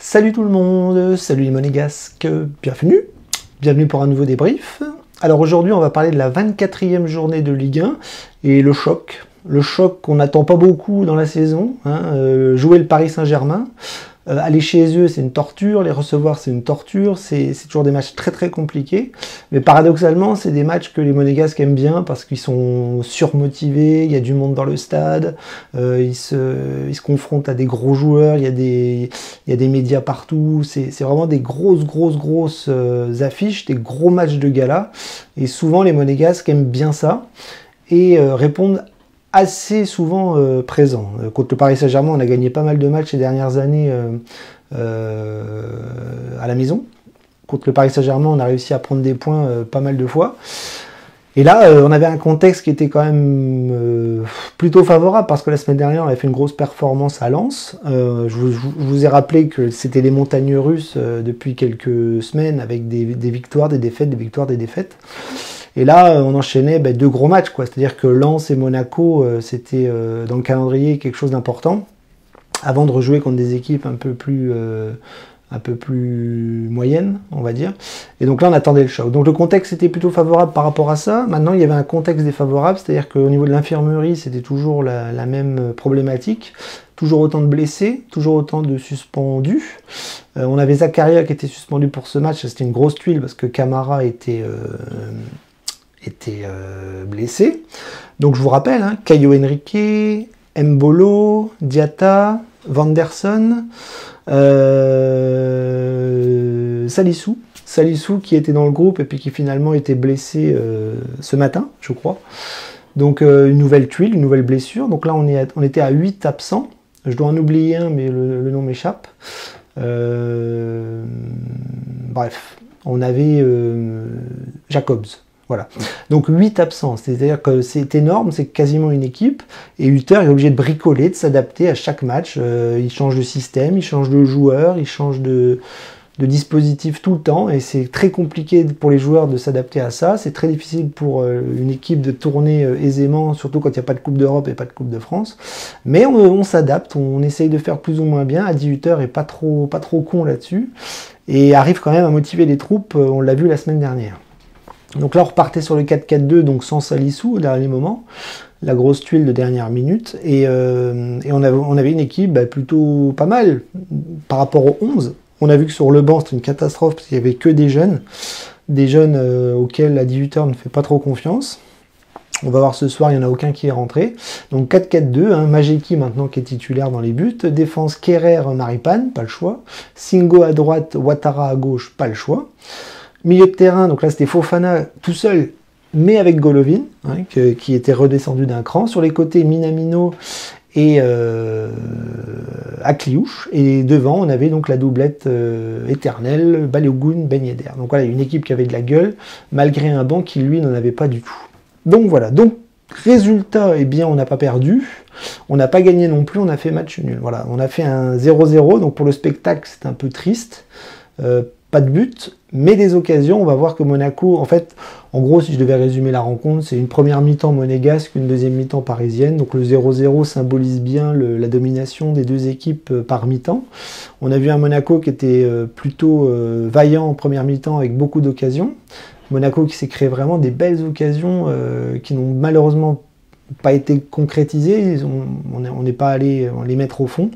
Salut tout le monde, salut les monégasques, bienvenue pour un nouveau débrief. Alors aujourd'hui on va parler de la 24e journée de Ligue 1 et le choc qu'on n'attend pas beaucoup dans la saison, jouer le Paris Saint-Germain. Aller chez eux c'est une torture, les recevoir c'est une torture, c'est toujours des matchs très très compliqués, mais paradoxalement c'est des matchs que les monégasques aiment bien parce qu'ils sont surmotivés, il y a du monde dans le stade, ils se confrontent à des gros joueurs, il y a des médias partout, c'est vraiment des grosses affiches, des gros matchs de gala, et souvent les monégasques aiment bien ça, et répondent assez souvent présent. Contre le Paris Saint-Germain, on a gagné pas mal de matchs ces dernières années à la maison. Contre le Paris Saint-Germain, on a réussi à prendre des points pas mal de fois. Et là, on avait un contexte qui était quand même plutôt favorable, parce que la semaine dernière, on avait fait une grosse performance à Lens. Je vous ai rappelé que c'était les montagnes russes depuis quelques semaines, avec des victoires, des défaites, des victoires, des défaites. Et là, on enchaînait deux gros matchs, quoi. C'est-à-dire que Lens et Monaco, c'était dans le calendrier quelque chose d'important, avant de rejouer contre des équipes un peu plus moyennes, on va dire. Et donc là, on attendait le choc. Donc le contexte était plutôt favorable par rapport à ça. Maintenant, il y avait un contexte défavorable, c'est-à-dire qu'au niveau de l'infirmerie, c'était toujours la même problématique. Toujours autant de blessés, toujours autant de suspendus. On avait Zakaria qui était suspendu pour ce match. C'était une grosse tuile parce que Camara était blessé. Donc je vous rappelle, Caio Henrique, Mbolo, Diatta, Vanderson, Salissou qui était dans le groupe et puis qui finalement était blessé ce matin, je crois. Donc une nouvelle tuile, une nouvelle blessure. Donc là on était à 8 absents. Je dois en oublier un, mais le nom m'échappe. Bref, on avait Jacobs. Voilà. Donc 8 absents, c'est-à-dire que c'est énorme, c'est quasiment une équipe, et Hutter est obligé de bricoler, de s'adapter à chaque match. Il change de système, il change de joueur, il change de dispositif tout le temps, et c'est très compliqué pour les joueurs de s'adapter à ça. C'est très difficile pour une équipe de tourner aisément, surtout quand il n'y a pas de Coupe d'Europe et pas de Coupe de France. Mais on s'adapte, on essaye de faire plus ou moins bien. Adi Hutter est pas trop con là-dessus, et arrive quand même à motiver les troupes, on l'a vu la semaine dernière. Donc là, on repartait sur le 4-4-2, donc sans Salissou au dernier moment, la grosse tuile de dernière minute, et on avait une équipe plutôt pas mal par rapport aux 11. On a vu que sur le banc, c'était une catastrophe, parce qu'il n'y avait que des jeunes auxquels la 18h ne fait pas trop confiance. On va voir ce soir, il n'y en a aucun qui est rentré. Donc 4-4-2, Majeki maintenant qui est titulaire dans les buts. Défense, Kerrer, Maripane, pas le choix. Singo à droite, Ouattara à gauche, pas le choix. Milieu de terrain, donc là c'était Fofana tout seul, mais avec Golovin, qui était redescendu d'un cran. Sur les côtés, Minamino et Akliouche. Et devant, on avait donc la doublette éternelle, Balogun, Ben Yedder. Donc voilà, une équipe qui avait de la gueule, malgré un banc qui, lui, n'en avait pas du tout. Donc voilà, donc résultat, eh bien, on n'a pas perdu, on n'a pas gagné non plus, on a fait match nul. Voilà, on a fait un 0-0, donc pour le spectacle, c'est un peu triste. Pas de but, mais des occasions. On va voir que Monaco, en fait, en gros, si je devais résumer la rencontre, c'est une première mi-temps monégasque, une deuxième mi-temps parisienne. Donc le 0-0 symbolise bien la domination des deux équipes par mi-temps. On a vu un Monaco qui était plutôt vaillant en première mi-temps avec beaucoup d'occasions. Monaco qui s'est créé vraiment des belles occasions qui n'ont malheureusement pas été concrétisés, on n'est pas allé les mettre au fond.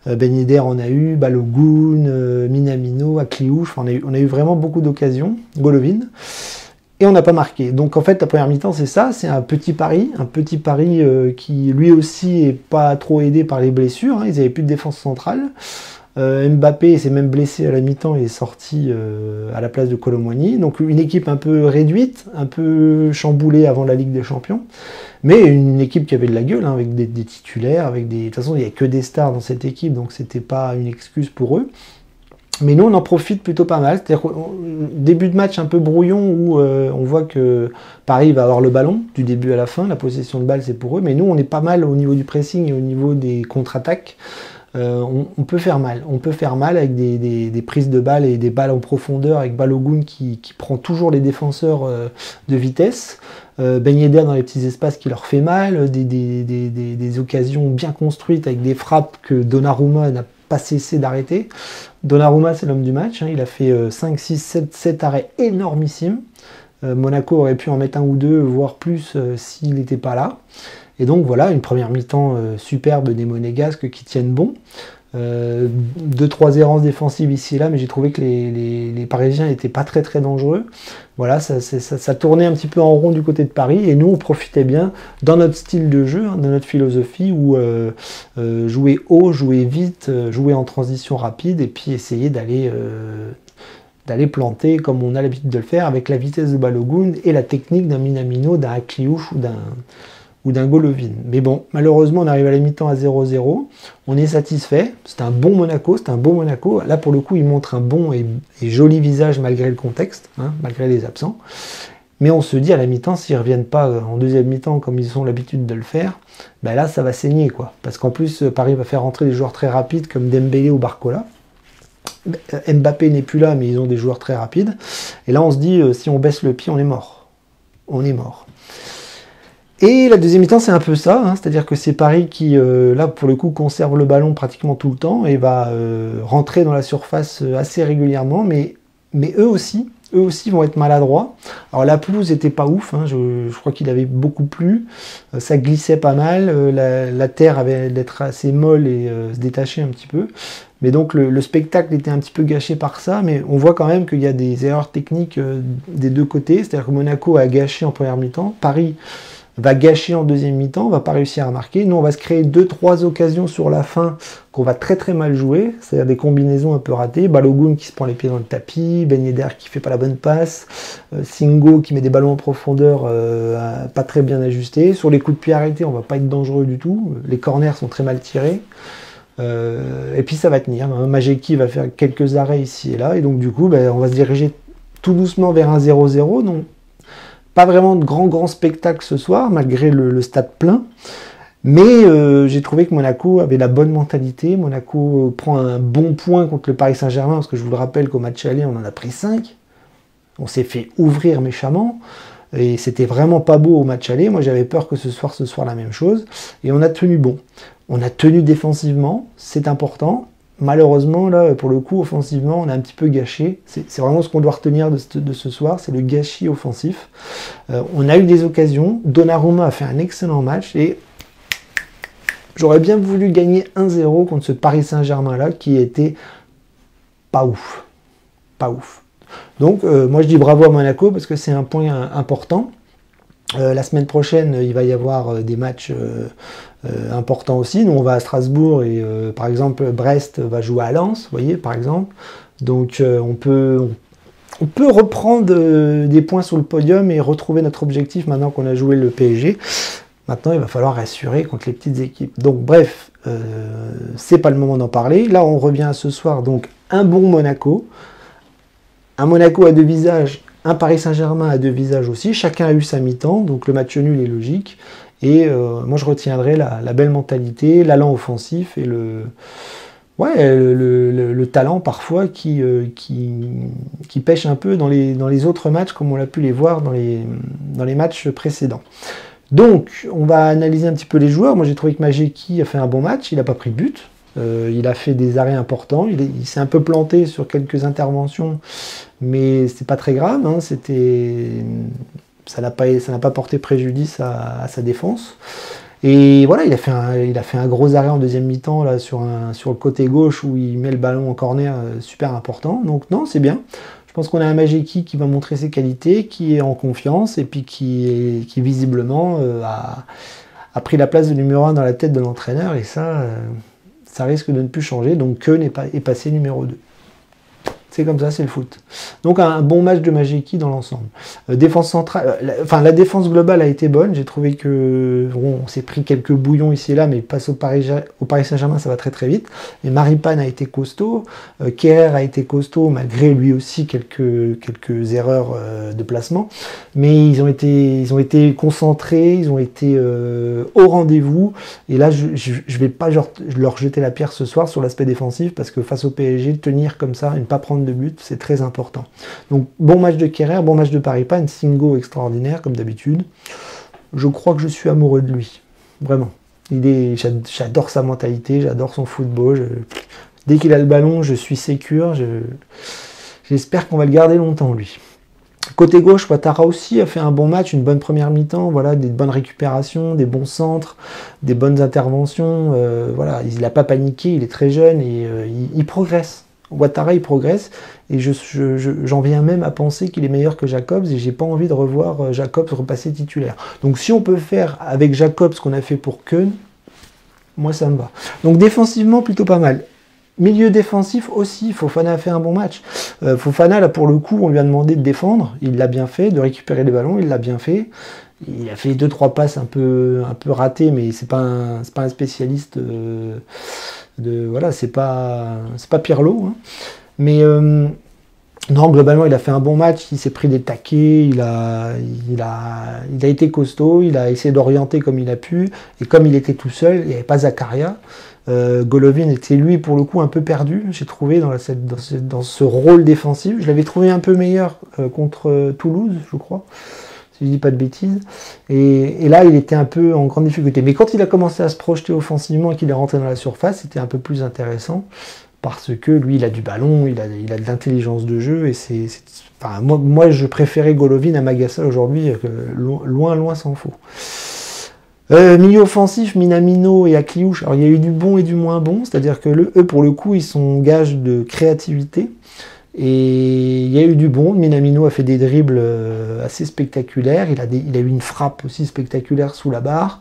Ben Yedder en a eu, Balogun, Minamino, Akliouche, on a eu vraiment beaucoup d'occasions, Golovin, et on n'a pas marqué. Donc en fait la première mi-temps c'est ça, c'est un petit pari qui lui aussi est pas trop aidé par les blessures, ils n'avaient plus de défense centrale. Mbappé s'est même blessé à la mi-temps et est sorti à la place de Kolo Muani. Donc une équipe un peu réduite, un peu chamboulée avant la Ligue des Champions, mais une équipe qui avait de la gueule, avec des titulaires, de toute façon il n'y a que des stars dans cette équipe, donc c'était pas une excuse pour eux. Mais nous on en profite plutôt pas mal, c'est-à-dire début de match un peu brouillon où on voit que Paris va avoir le ballon du début à la fin, la possession de balle c'est pour eux, mais nous on est pas mal au niveau du pressing et au niveau des contre-attaques. On peut faire mal avec des prises de balles et des balles en profondeur avec Balogun qui prend toujours les défenseurs de vitesse, Ben Yedder dans les petits espaces qui leur fait mal, des occasions bien construites avec des frappes que Donnarumma n'a pas cessé d'arrêter. Donnarumma, c'est l'homme du match, hein, il a fait 5, 6, 7 arrêts énormissimes. Monaco aurait pu en mettre un ou deux, voire plus, s'il n'était pas là. Et donc voilà, une première mi-temps superbe des Monégasques qui tiennent bon. 2-3 errances défensives ici et là, mais j'ai trouvé que les Parisiens n'étaient pas très très dangereux. Voilà, ça tournait un petit peu en rond du côté de Paris, et nous on profitait bien dans notre style de jeu, hein, dans notre philosophie, où jouer haut, jouer vite, jouer en transition rapide, et puis essayer d'aller planter comme on a l'habitude de le faire, avec la vitesse de Balogun et la technique d'un Minamino, d'un Akliouche ou d'un Golovin. Mais bon, malheureusement, on arrive à la mi-temps à 0-0. On est satisfait. C'est un bon Monaco, c'est un beau Monaco. Là, pour le coup, il montre un bon et joli visage malgré le contexte, hein, malgré les absents. Mais on se dit à la mi-temps, s'ils ne reviennent pas en deuxième mi-temps comme ils ont l'habitude de le faire, ben là, ça va saigner, quoi. Parce qu'en plus, Paris va faire rentrer des joueurs très rapides comme Dembélé ou Barcola. Mbappé n'est plus là, mais ils ont des joueurs très rapides. Et là, on se dit, si on baisse le pied, on est mort. On est mort. Et la deuxième mi-temps, c'est un peu ça, hein, c'est-à-dire que c'est Paris qui, là, pour le coup, conserve le ballon pratiquement tout le temps et va rentrer dans la surface assez régulièrement, mais eux aussi vont être maladroits. Alors la pelouse n'était pas ouf, hein, je crois qu'il avait beaucoup plu, ça glissait pas mal, la terre avait d'être assez molle et se détacher un petit peu. Mais donc le spectacle était un petit peu gâché par ça, mais on voit quand même qu'il y a des erreurs techniques des deux côtés, c'est-à-dire que Monaco a gâché en première mi-temps, Paris va gâcher en deuxième mi-temps, on va pas réussir à marquer. Nous, on va se créer 2-3 occasions sur la fin qu'on va très très mal jouer, c'est-à-dire des combinaisons un peu ratées. Balogun qui se prend les pieds dans le tapis, Ben Yedder qui fait pas la bonne passe, Singo qui met des ballons en profondeur pas très bien ajustés. Sur les coups de pied arrêtés, on va pas être dangereux du tout. Les corners sont très mal tirés. Et puis ça va tenir. Hein. Majeki va faire quelques arrêts ici et là, et donc du coup, on va se diriger tout doucement vers un 0-0. Donc pas vraiment de grand spectacle ce soir, malgré le stade plein. Mais j'ai trouvé que Monaco avait la bonne mentalité. Monaco prend un bon point contre le Paris Saint-Germain, parce que je vous le rappelle qu'au match aller, on en a pris 5. On s'est fait ouvrir méchamment. Et c'était vraiment pas beau au match aller. Moi, j'avais peur que ce soit la même chose. Et on a tenu bon. On a tenu défensivement, c'est important. Malheureusement, là, pour le coup, offensivement, on a un petit peu gâché. C'est vraiment ce qu'on doit retenir de ce soir, c'est le gâchis offensif. On a eu des occasions. Donnarumma a fait un excellent match. Et j'aurais bien voulu gagner 1-0 contre ce Paris Saint-Germain-là, qui était pas ouf. Pas ouf. Donc, moi, je dis bravo à Monaco, parce que c'est un point important. La semaine prochaine, il va y avoir des matchs importants aussi. Nous, on va à Strasbourg et par exemple, Brest va jouer à Lens, vous voyez, par exemple. Donc, on peut reprendre des points sur le podium et retrouver notre objectif maintenant qu'on a joué le PSG. Maintenant, il va falloir assurer contre les petites équipes. Donc, bref, c'est pas le moment d'en parler. Là, on revient à ce soir. Donc, un bon Monaco. Un Monaco à deux visages. Un Paris Saint-Germain à deux visages aussi, chacun a eu sa mi-temps, donc le match nul est logique. Et moi je retiendrai la belle mentalité, l'allant offensif et le talent parfois qui pêche un peu dans les autres matchs, comme on l'a pu les voir dans les matchs précédents. Donc on va analyser un petit peu les joueurs. Moi j'ai trouvé que Majeki a fait un bon match, il n'a pas pris de but. Il a fait des arrêts importants, il s'est un peu planté sur quelques interventions, mais c'est pas très grave, hein, ça n'a pas porté préjudice à sa défense. Et voilà, il a fait un gros arrêt en deuxième mi-temps là, sur le côté gauche où il met le ballon en corner, super important. Donc non, c'est bien. Je pense qu'on a un Majeki qui va montrer ses qualités, qui est en confiance et puis qui visiblement a pris la place de numéro 1 dans la tête de l'entraîneur, et ça risque de ne plus changer, donc Keun est passé numéro 2. C'est comme ça, c'est le foot. Donc un bon match de Majeki dans l'ensemble. Défense centrale, la défense globale a été bonne. J'ai trouvé que on s'est pris quelques bouillons ici et là, mais passe au Paris Saint-Germain, ça va très très vite. Et Maripane a été costaud, Kerrer a été costaud, malgré lui aussi quelques erreurs de placement. Mais ils ont été concentrés, ils ont été au rendez-vous. Et là, je vais pas leur jeter la pierre ce soir sur l'aspect défensif, parce que face au PSG, tenir comme ça et ne pas prendre de but, c'est très important. Donc bon match de Kerrer, bon match de Maripane, Singo extraordinaire comme d'habitude. Je crois que je suis amoureux de lui, vraiment. J'adore sa mentalité, j'adore son football. Dès qu'il a le ballon, je suis sécure. J'espère qu'on va le garder longtemps, lui. Côté gauche, Ouattara aussi a fait un bon match, une bonne première mi-temps, voilà, des bonnes récupérations, des bons centres, des bonnes interventions. Voilà, il n'a pas paniqué, il est très jeune et il progresse. Ouattara, il progresse et j'en viens même à penser qu'il est meilleur que Jacobs et j'ai pas envie de revoir Jacobs repasser titulaire. Donc si on peut faire avec Jacobs ce qu'on a fait pour Keun, moi ça me va. Donc défensivement, plutôt pas mal. Milieu défensif aussi, Fofana a fait un bon match. Fofana, là pour le coup, on lui a demandé de défendre, il l'a bien fait, de récupérer les ballons, il l'a bien fait. Il a fait 2-3 passes un peu ratées, mais c'est pas un spécialiste voilà, c'est pas Pirlo. Hein. Mais non, globalement, il a fait un bon match, il s'est pris des taquets, il a été costaud, il a essayé d'orienter comme il a pu, et comme il était tout seul, il n'y avait pas Zakaria. Golovin était lui pour le coup un peu perdu, j'ai trouvé dans ce rôle défensif. Je l'avais trouvé un peu meilleur contre Toulouse, je crois, si je dis pas de bêtises. Et là, il était un peu en grande difficulté. Mais quand il a commencé à se projeter offensivement et qu'il est rentré dans la surface, c'était un peu plus intéressant. Parce que lui, il a du ballon, il a de l'intelligence de jeu. Et enfin, moi, je préférais Golovin à Magassa aujourd'hui, loin s'en faut. Milieu offensif, Minamino et Akliouche. Alors il y a eu du bon et du moins bon, c'est-à-dire que eux pour le coup ils sont gages de créativité. Et il y a eu du bon. Minamino a fait des dribbles assez spectaculaires. Il a eu une frappe aussi spectaculaire sous la barre.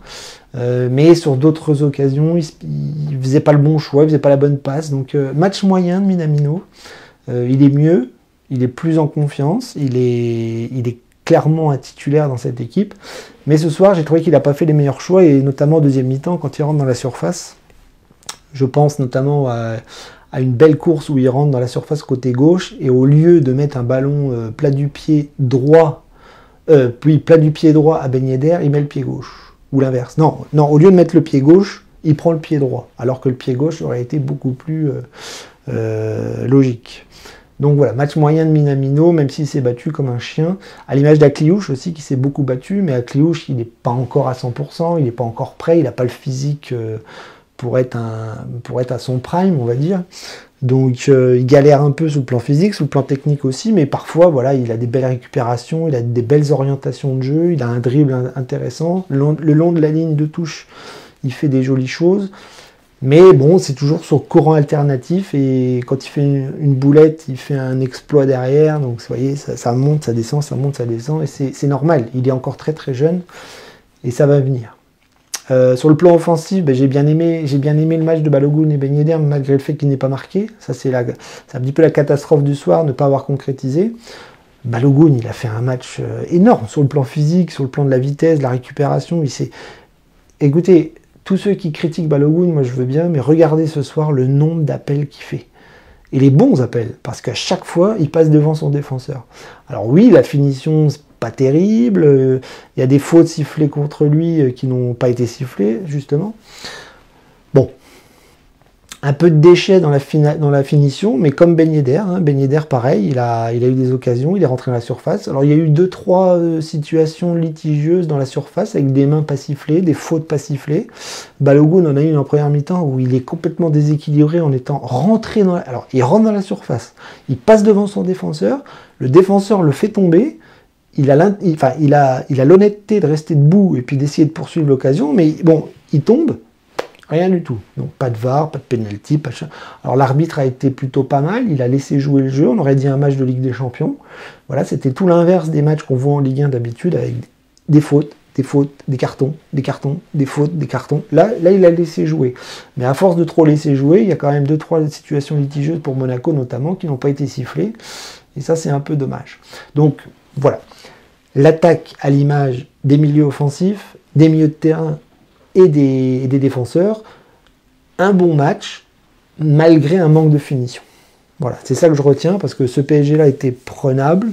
Mais sur d'autres occasions, il faisait pas le bon choix, il faisait pas la bonne passe. Donc match moyen de Minamino. Il est mieux, il est plus en confiance, il est clairement un titulaire dans cette équipe. Mais ce soir, j'ai trouvé qu'il n'a pas fait les meilleurs choix, et notamment au deuxième mi-temps, quand il rentre dans la surface. Je pense notamment à une belle course où il rentre dans la surface côté gauche, et au lieu de mettre un ballon plat du pied droit, plat du pied droit à Ben Yedder, il met le pied gauche. Ou l'inverse. Non, au lieu de mettre le pied gauche, il prend le pied droit, alors que le pied gauche aurait été beaucoup plus logique. Donc voilà, match moyen de Minamino, même s'il s'est battu comme un chien, à l'image d'Akliouche aussi, qui s'est beaucoup battu, mais Akliouche, il n'est pas encore à 100%, il n'est pas encore prêt, il n'a pas le physique pour être à son prime, on va dire. Donc il galère un peu sur le plan physique, sur le plan technique aussi, mais parfois, voilà, il a des belles récupérations, il a des belles orientations de jeu, il a un dribble intéressant, le long de la ligne de touche, il fait des jolies choses. Mais bon, c'est toujours sur courant alternatif, et quand il fait une boulette, il fait un exploit derrière. Donc vous voyez, ça monte, ça descend, ça monte, ça descend, et c'est normal. Il est encore très très jeune, et ça va venir. Sur le plan offensif, j'ai bien aimé le match de Balogun et Ben Yedder, malgré le fait qu'il n'ait pas marqué. Ça, c'est un petit peu la catastrophe du soir, ne pas avoir concrétisé. Balogun, il a fait un match énorme sur le plan physique, sur le plan de la vitesse, de la récupération. Écoutez, tous ceux qui critiquent Balogun, moi je veux bien, mais regardez ce soir le nombre d'appels qu'il fait. Et les bons appels, parce qu'à chaque fois, il passe devant son défenseur. Alors oui, la finition, c'est pas terrible, il y a des fautes sifflées contre lui qui n'ont pas été sifflées, justement. Bon, un peu de déchets dans la finition, mais comme Ben Yedder, Ben Yedder pareil, il a eu des occasions, il est rentré dans la surface. Alors il y a eu 2-3 situations litigieuses dans la surface, avec des mains pas sifflées, des fautes pas sifflées. Balogun en a une en première mi-temps où il est complètement déséquilibré en étant rentré dans Alors il rentre dans la surface, il passe devant son défenseur, le défenseur le fait tomber, il a l'honnêteté de rester debout et puis d'essayer de poursuivre l'occasion, mais bon, il tombe. Rien du tout. Donc pas de VAR, pas de penalty, pas de... Alors l'arbitre a été plutôt pas mal, il a laissé jouer le jeu, on aurait dit un match de Ligue des Champions. Voilà, c'était tout l'inverse des matchs qu'on voit en Ligue 1 d'habitude, avec des fautes, des cartons, des fautes, des cartons. Là, il a laissé jouer. Mais à force de trop laisser jouer, il y a quand même 2-3 situations litigieuses pour Monaco notamment, qui n'ont pas été sifflées. Et ça, c'est un peu dommage. Donc voilà. L'attaque à l'image des milieux offensifs, des milieux de terrain, et des défenseurs, un bon match, malgré un manque de finition. Voilà, c'est ça que je retiens, parce que ce PSG-là était prenable.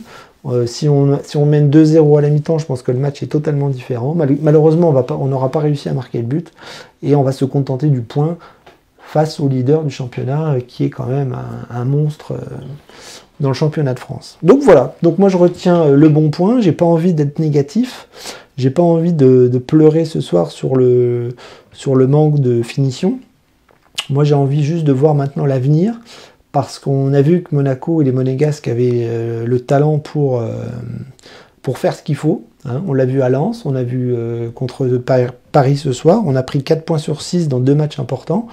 Si on mène 2-0 à la mi-temps, je pense que le match est totalement différent. Malheureusement, on n'aura pas réussi à marquer le but, et on va se contenter du point face au leader du championnat, qui est quand même un monstre dans le championnat de France. Donc voilà, donc moi je retiens le bon point, j'ai pas envie d'être négatif, j'ai pas envie de pleurer ce soir sur le manque de finition. Moi, j'ai envie juste de voir maintenant l'avenir, parce qu'on a vu que Monaco et les Monégasques avaient le talent pour faire ce qu'il faut. Hein. On l'a vu à Lens, on a vu contre Paris ce soir. On a pris 4 points sur 6 dans 2 matchs importants.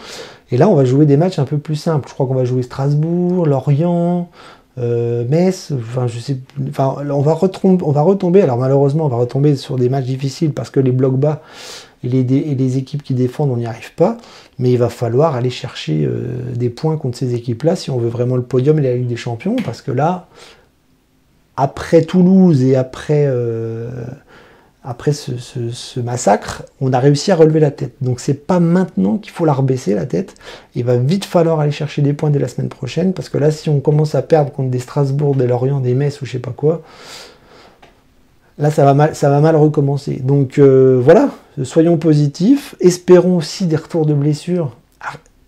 Et là, on va jouer des matchs un peu plus simples. Je crois qu'on va jouer Strasbourg, Lorient, Metz. Enfin, je sais. Enfin, on va retomber. Alors malheureusement, on va retomber sur des matchs difficiles parce que les blocs bas et les équipes qui défendent, on n'y arrive pas. Mais il va falloir aller chercher des points contre ces équipes-là si on veut vraiment le podium et la Ligue des Champions. Parce que là, après Toulouse et après ce massacre, on a réussi à relever la tête. Donc c'est pas maintenant qu'il faut la rebaisser la tête. Il va vite falloir aller chercher des points dès la semaine prochaine, parce que là, si on commence à perdre contre des Strasbourg, des Lorient, des Metz ou je sais pas quoi, là ça va mal recommencer. Donc voilà, soyons positifs. Espérons aussi des retours de blessures,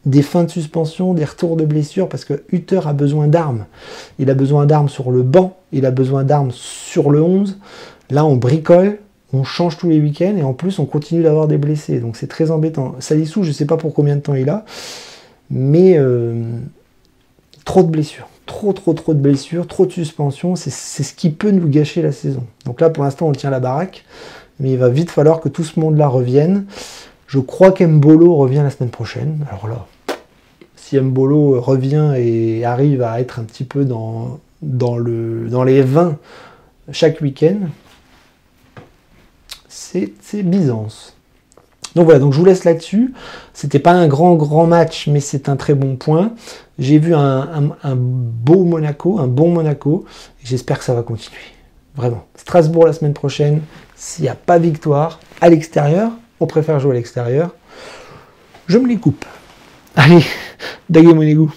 des fins de suspension, des retours de blessures, parce que Hutter a besoin d'armes. Il a besoin d'armes sur le banc, il a besoin d'armes sur le 11. Là, on bricole, on change tous les week-ends, et en plus, on continue d'avoir des blessés. Donc c'est très embêtant. Salissou, je ne sais pas pour combien de temps il a, mais trop de blessures. Trop de blessures, trop de suspensions. C'est ce qui peut nous gâcher la saison. Donc là, pour l'instant, on tient la baraque, mais il va vite falloir que tout ce monde-là revienne. Je crois qu'Embolo revient la semaine prochaine. Alors là, si Mbolo revient et arrive à être un petit peu dans les 20 chaque week-end, c'est Byzance. Donc voilà, donc je vous laisse là-dessus. C'était pas un grand match, mais c'est un très bon point. J'ai vu un beau Monaco, un bon Monaco, et j'espère que ça va continuer. Vraiment. Strasbourg la semaine prochaine, s'il n'y a pas victoire à l'extérieur, on préfère jouer à l'extérieur, je me les coupe. Allez, Daguet Monégo.